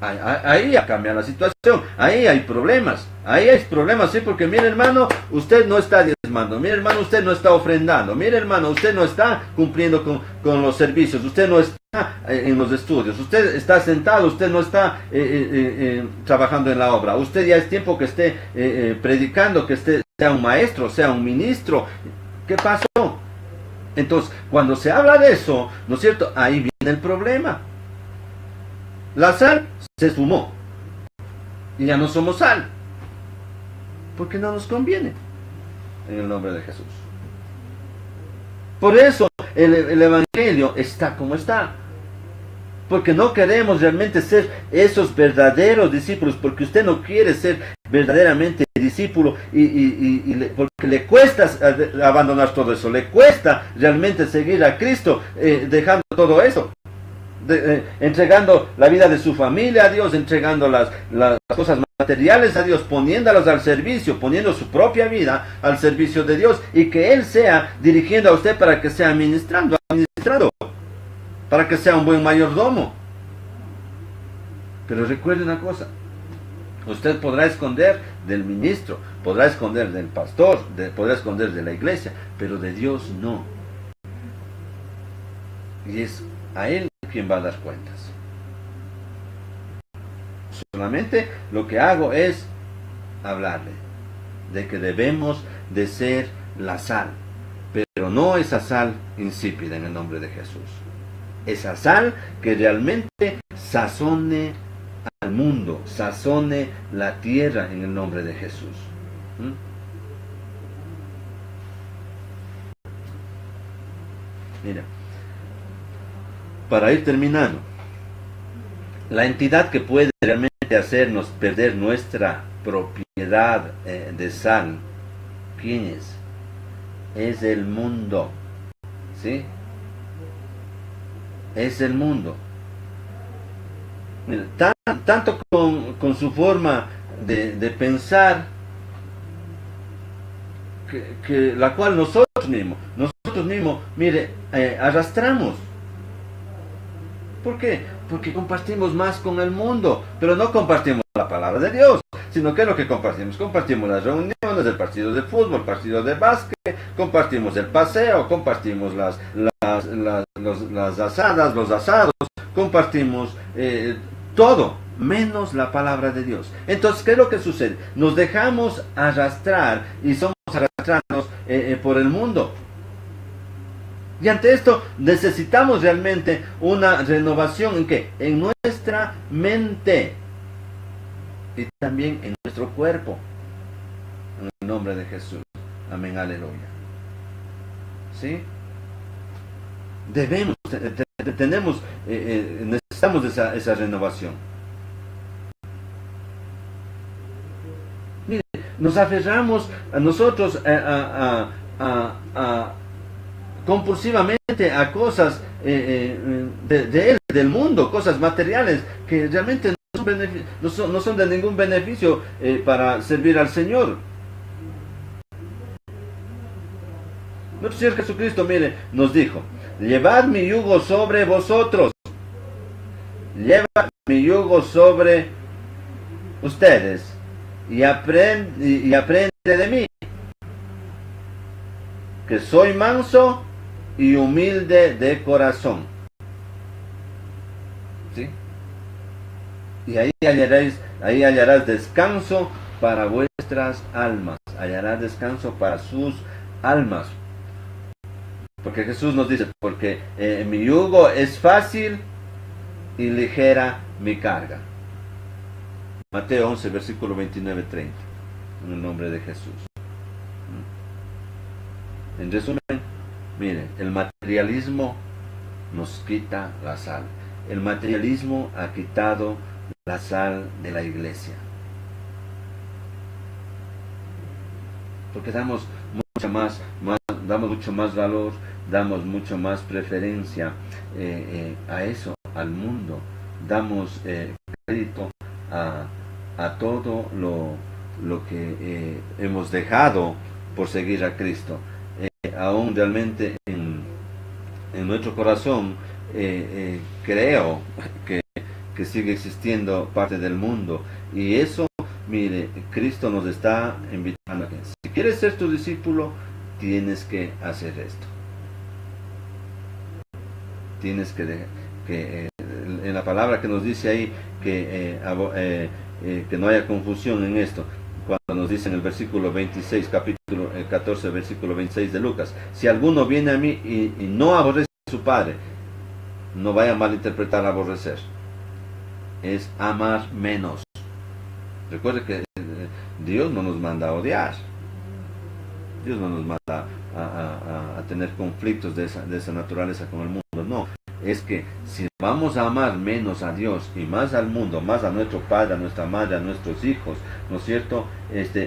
Ahí cambia la situación, ahí hay problemas, sí, porque mire hermano, usted no está diezmando, mire hermano, usted no está ofrendando, mire hermano, usted no está cumpliendo con los servicios, usted no está en los estudios, usted está sentado, usted no está trabajando en la obra, usted ya es tiempo que esté predicando, que sea un maestro, sea un ministro. ¿Qué pasó? Entonces, cuando se habla de eso, ¿no es cierto?, ahí viene el problema. La sal se esfumó y ya no somos sal, porque no nos conviene, en el nombre de Jesús. Por eso el Evangelio está como está, porque no queremos realmente ser esos verdaderos discípulos, porque usted no quiere ser verdaderamente discípulo porque le cuesta abandonar todo eso, le cuesta realmente seguir a Cristo, dejando todo eso. Entregando la vida de su familia a Dios, entregando las cosas materiales a Dios, poniéndolas al servicio, poniendo su propia vida al servicio de Dios, y que Él sea dirigiendo a usted para que sea administrado, para que sea un buen mayordomo. Pero recuerde una cosa, usted podrá esconder del ministro, podrá esconder del pastor, podrá esconder de la iglesia, pero de Dios no. Y es a Él quien va a dar cuentas. Solamente lo que hago es hablarle de que debemos de ser la sal, pero no esa sal insípida, en el nombre de Jesús. Esa sal que realmente sazone al mundo, sazone la tierra, en el nombre de Jesús. Mira, para ir terminando, la entidad que puede realmente hacernos perder nuestra propiedad de sal, ¿quién es? Es el mundo, ¿sí? Es el mundo. Mira, tanto con su forma de pensar, que la cual nosotros mismos, mire, arrastramos. ¿Por qué? Porque compartimos más con el mundo, pero no compartimos la palabra de Dios, sino que es lo que compartimos. Compartimos las reuniones, el partido de fútbol, el partido de básquet, compartimos el paseo, compartimos las asadas, los asados, compartimos todo. menos la palabra de Dios. Entonces, ¿qué es lo que sucede? Nos dejamos arrastrar y somos arrastrados por el mundo. Y ante esto necesitamos realmente una renovación en ¿qué? En nuestra mente y también en nuestro cuerpo. En el nombre de Jesús. Amén, aleluya. ¿Sí? Debemos, necesitamos esa renovación. Mire, nos aferramos a nosotros compulsivamente a cosas del mundo, cosas materiales que realmente no son de ningún beneficio para servir al Señor. Nuestro Señor Jesucristo, mire, nos dijo: llevad mi yugo sobre vosotros, llevad mi yugo sobre ustedes y aprende de mí, que soy manso y humilde de corazón. ¿Sí? Y ahí hallarás descanso para vuestras almas, hallarás descanso para sus almas. Porque Jesús nos dice, porque mi yugo es fácil y ligera mi carga. Mateo 11, versículo 29-30, en el nombre de Jesús. En resumen, mire, el materialismo nos quita la sal. El materialismo ha quitado la sal de la iglesia. Porque damos mucho más valor, damos mucho más preferencia a eso, al mundo. Damos crédito a todo lo que hemos dejado por seguir a Cristo. Aún realmente en nuestro corazón creo que sigue existiendo parte del mundo, y eso, mire, Cristo nos está invitando a que si quieres ser tu discípulo, tienes que hacer esto. Tienes que en la palabra que nos dice ahí que no haya confusión en esto, cuando nos dice en el versículo 26, capítulo 14, versículo 26 de Lucas: si alguno viene a mí y no aborrece a su padre, no vaya a malinterpretar aborrecer, es amar menos. Recuerde que Dios no nos manda a odiar, Dios no nos manda a tener conflictos de esa naturaleza con el mundo. No, es que si vamos a amar menos a Dios y más al mundo, más a nuestro padre, a nuestra madre, a nuestros hijos, ¿no es cierto?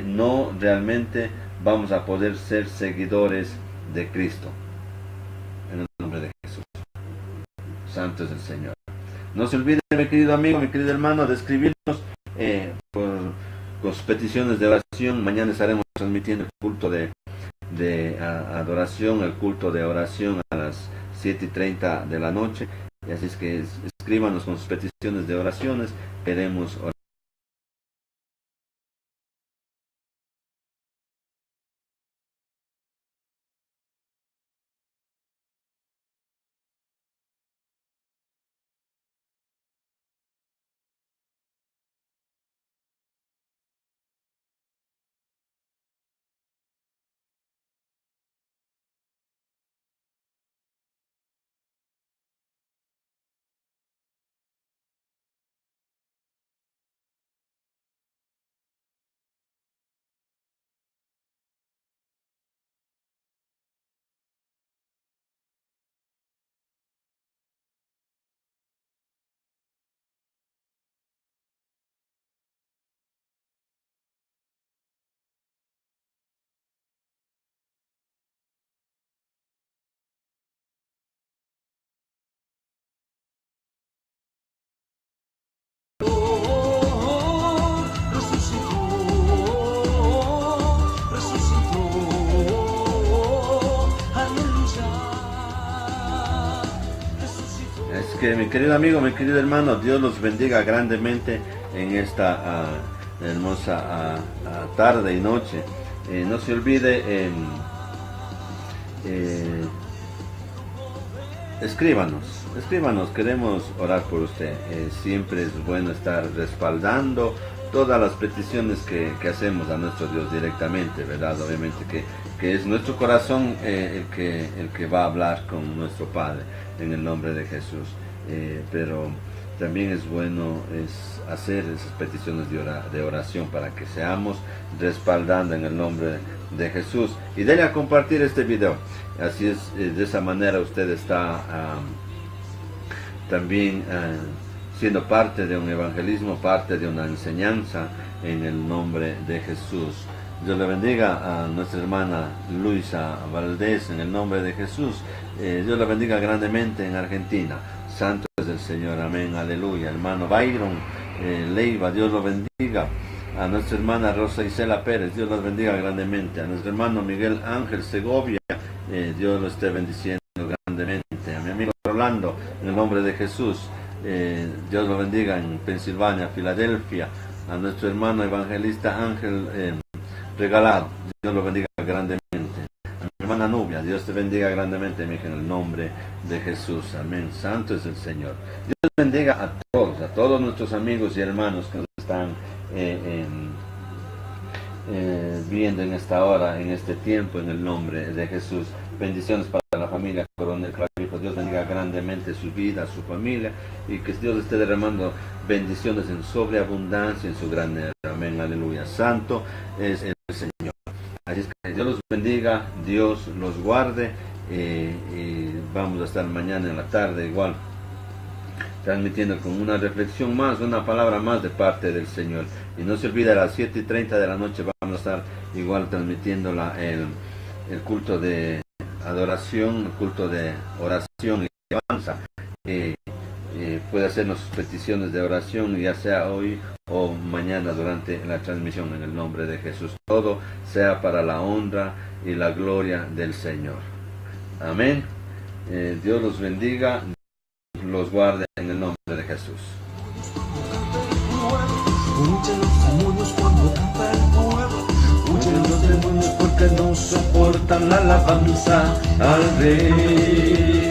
No realmente vamos a poder ser seguidores de Cristo. En el nombre de Jesús. Santo es el Señor. No se olvide, mi querido amigo, mi querido hermano, de escribirnos con sus peticiones de oración. Mañana estaremos transmitiendo el culto de adoración, el culto de oración a las 7:30 de la noche. Y así es que escríbanos con sus peticiones de oraciones. Queremos orar. Es que, mi querido amigo, mi querido hermano, Dios los bendiga grandemente en esta hermosa tarde y noche. No se olvide escríbanos, queremos orar por usted. Siempre es bueno estar respaldando todas las peticiones que hacemos a nuestro Dios directamente, ¿verdad? Obviamente que es nuestro corazón el que va a hablar con nuestro Padre en el nombre de Jesús. Pero también es bueno hacer esas peticiones de oración para que seamos respaldando en el nombre de Jesús. Y denle a compartir este video. Así es, de esa manera usted está también siendo parte de un evangelismo, parte de una enseñanza en el nombre de Jesús. Dios le bendiga a nuestra hermana Luisa Valdés en el nombre de Jesús. Dios la bendiga grandemente en Argentina. Santo es el Señor, amén, aleluya. Hermano Byron Leiva, Dios lo bendiga. A nuestra hermana Rosa Isela Pérez, Dios los bendiga grandemente. A nuestro hermano Miguel Ángel Segovia, Dios lo esté bendiciendo grandemente. A mi amigo Rolando, en el nombre de Jesús, Dios lo bendiga en Pensilvania, Filadelfia. A nuestro hermano evangelista Ángel Regalado, Dios lo bendiga grandemente. A mi hermana Nubia, Dios te bendiga grandemente, mi hija, en el nombre de Jesús. Amén. Santo es el Señor. Dios bendiga a todos nuestros amigos y hermanos que nos están viendo en esta hora, en este tiempo, en el nombre de Jesús. Bendiciones para la familia Coronel Clavijo. Dios bendiga grandemente su vida, su familia, y que Dios esté derramando bendiciones en sobreabundancia en su grandeza. Amén, aleluya. Santo es el Señor. Así es que Dios los bendiga, Dios los guarde, y vamos a estar mañana en la tarde igual transmitiendo con una reflexión más, una palabra más de parte del Señor. Y no se olvide, a las 7:30 de la noche vamos a estar igual transmitiendo el culto de adoración, el culto de oración y alabanza. Puede hacernos sus peticiones de oración, ya sea hoy o mañana durante la transmisión, en el nombre de Jesús. Todo sea para la honra y la gloria del Señor. Amén. Dios los bendiga, los guarde en el nombre de Jesús. Huyen los demonios cuando canta el pueblo, huyen los demonios porque no soportan la alabanza al Rey.